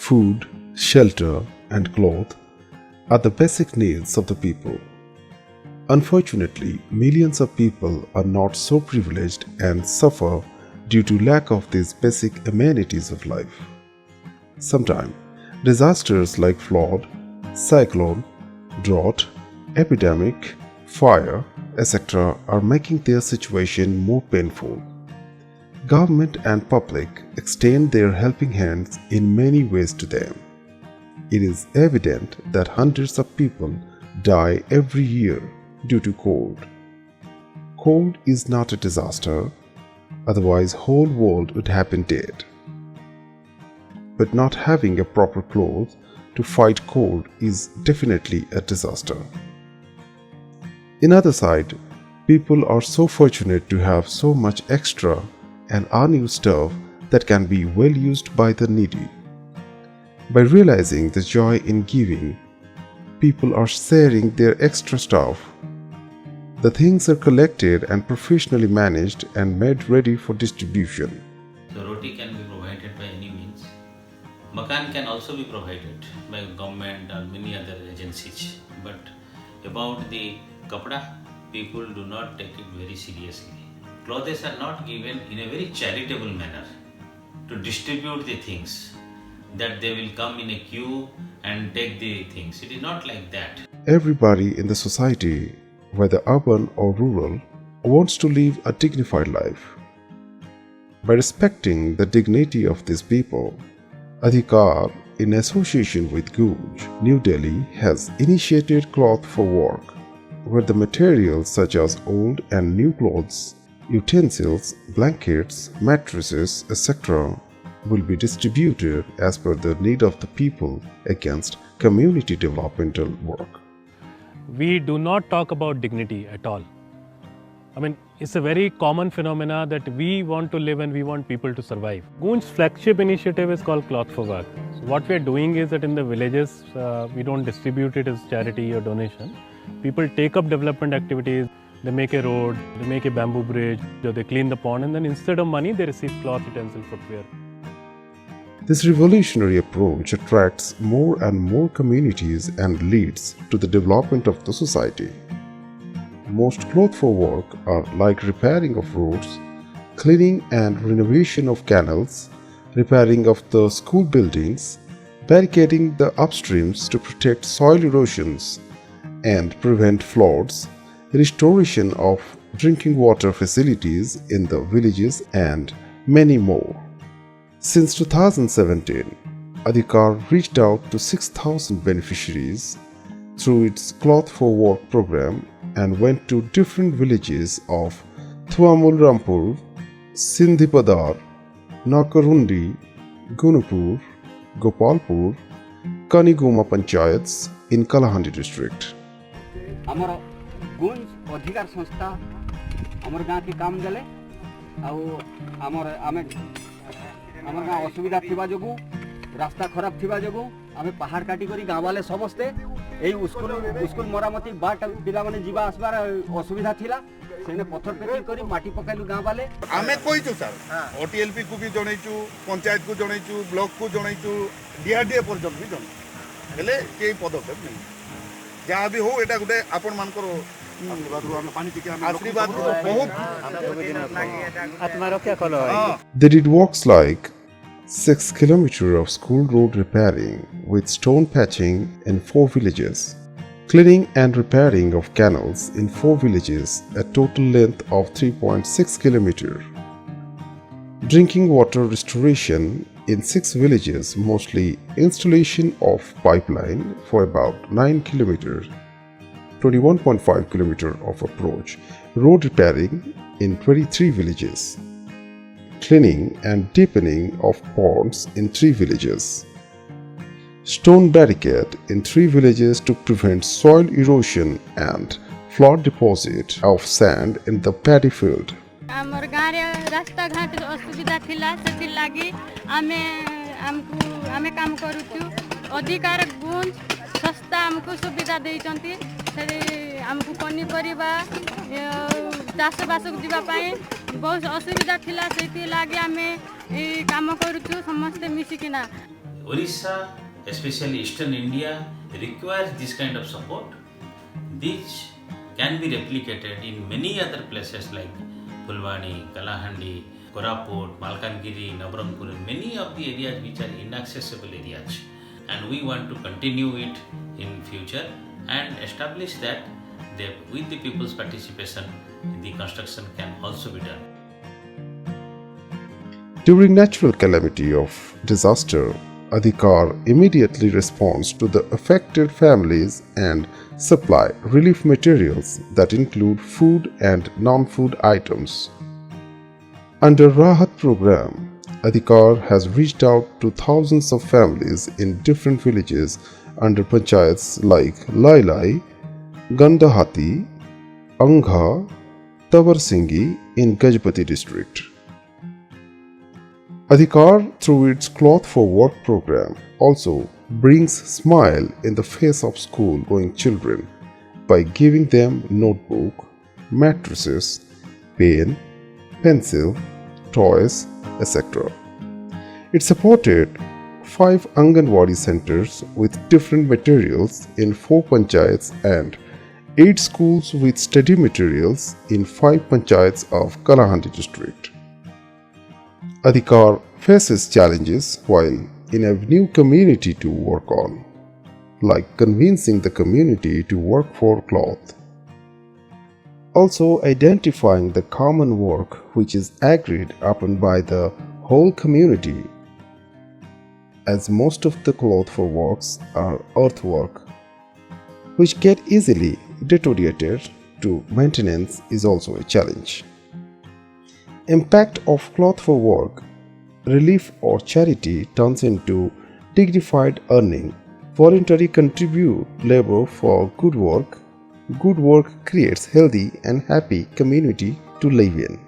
Food, shelter, and cloth are the basic needs of the people. Unfortunately, millions of people are not so privileged and suffer due to lack of these basic amenities of life. Sometimes, disasters like flood, cyclone, drought, epidemic, fire, etc. are making their situation more painful. Government and public extend their helping hands in many ways to them. It is evident that hundreds of people die every year due to cold. Cold is not a disaster, otherwise whole world would have been dead. But not having a proper clothes to fight cold is definitely a disaster. In other side, people are so fortunate to have so much extra and unused stuff that can be well used by the needy. By realizing the joy in giving, people are sharing their extra stuff. The things are collected and professionally managed and made ready for distribution. So roti can be provided by any means. Makan can also be provided by government or many other agencies. But about the kapda, people do not take it very seriously. Clothes are not given in a very charitable manner to distribute the things, that they will come in a queue and take the things. It is not like that. Everybody in the society, whether urban or rural, wants to live a dignified life. By respecting the dignity of these people, Adhikar, in association with Guj, New Delhi has initiated Cloth for Work, where the materials such as old and new clothes, utensils, blankets, mattresses, etc. will be distributed as per the need of the people against community developmental work. We do not talk about dignity at all. I mean, it's a very common phenomena that we want to live and we want people to survive. Goonj's flagship initiative is called Cloth for Work. So what we are doing is that in the villages, we don't distribute it as charity or donation. People take up development activities. They make a road, they make a bamboo bridge, or they clean the pond, and then instead of money, they receive cloth, utensil, footwear. This revolutionary approach attracts more and more communities and leads to the development of the society. Most Cloth for Work are like repairing of roads, cleaning and renovation of canals, repairing of the school buildings, barricading the upstreams to protect soil erosions and prevent floods, restoration of drinking water facilities in the villages, and many more. Since 2017, Adhikar reached out to 6,000 beneficiaries through its Cloth for Work program and went to different villages of Thuamul Rampur, Sindhipadar, Nakarundi, Gunupur, Gopalpur, Kaniguma Panchayats in Kalahandi district. ଆମର ଗୁଞ୍ଜ ଅଧିକାର ସଂସ୍ଥା ଆମର ଗାଁ କି କାମ ଦେଲେ ଆଉ ଆମର ଗାଁ ଅସୁବିଧା ଥିବା ଯୋଗୁଁ ରାସ୍ତା ଖରାପ ଥିବା ଯୋଗୁଁ ଆମେ ପାହାଡ଼ କାଟି କରି ଗାଁ ବାଲେ ସମସ୍ତେ ଏଇ ସ୍କୁଲ ମରାମତି ବାଟ ପିଲାମାନେ ଯିବା ଆସିବାର ଅସୁବିଧା ଥିଲା ସେନେ ପଥର ପେଟି କରି ମାଟି ପକାଇଲୁ ଗାଁ ବାଲେ ଆମେ କହିଛୁ ସାର୍ ଓଟିଏଲପି କୁ ବି ଜଣେଇଛୁ ପଞ୍ଚାୟତ କୁ ଜଣେଇଛୁ ବ୍ଲକ କୁ ଜଣେଇଛୁ ଡିଆରଡିଏ ପର୍ଯ୍ୟନ୍ତ ବି ଜଣେଇଛୁ ହେଲେ କେହି ପଦକ୍ଷେପ ନେଇ ଯାହା ବି ହଉ ଏଇଟା ଗୋଟେ ଆପଣ ମାନଙ୍କର ଆଶୀର୍ବାଦ ବହୁତ ଆତ୍ମରକ୍ଷା କଲ They did works like 6 kilometers of school road repairing with stone patching in 4 villages, cleaning and repairing of canals in 4 villages, a total length of 3.6 kilometers, drinking water restoration in 6 villages, mostly installation of pipeline for about 9 kilometers, 21.5 kilometers of approach, road repairing in 23 villages, cleaning and deepening of ponds in 3 villages, stone barricade in 3 villages to prevent soil erosion and flood deposit of sand in the paddy field. आमर गाँव रास्ता घाट असुविधा थिला से लगी आमे काम करूँ अधिकार गुंज सस्ता आमको सुविधा देइचंती आमको पनीपरिबा चाषबास जावाई बहुत असुविधा थिला से लगी आमे काम करूँ समस्ते मिसिकिना Orissa, especially Eastern India, requires this kind of support. This can be replicated in many other places like Fulwani, Kalahandi, Koraput, Malkangiri, Nabarangpur, many of the areas which are inaccessible areas. And we want to continue it in future and establish that with the people's participation, the construction can also be done. During natural calamity of disaster, Adhikar immediately responds to the affected families and supply relief materials that include food and non-food items. Under Rahat program, Adhikar has reached out to thousands of families in different villages under panchayats like Lailai, Gandahati, Angha, Tawarsingi in Gajpati district. Adhikar, through its Cloth for Work program, also brings smile in the face of school-going children by giving them notebook, mattresses, pen, pencil, toys, etc. It supported 5 Anganwadi centers with different materials in 4 panchayats and 8 schools with study materials in 5 panchayats of Kalahandi district. Adhikar faces challenges while in a new community to work on, like convincing the community to work for cloth. Also identifying the common work which is agreed upon by the whole community, as most of the cloth for works are earthwork, which get easily deteriorated to maintenance is also a challenge. Impact of cloth for work, relief or charity turns into dignified earning. Voluntary contribute labor for good work. Good work creates healthy and happy community to live in.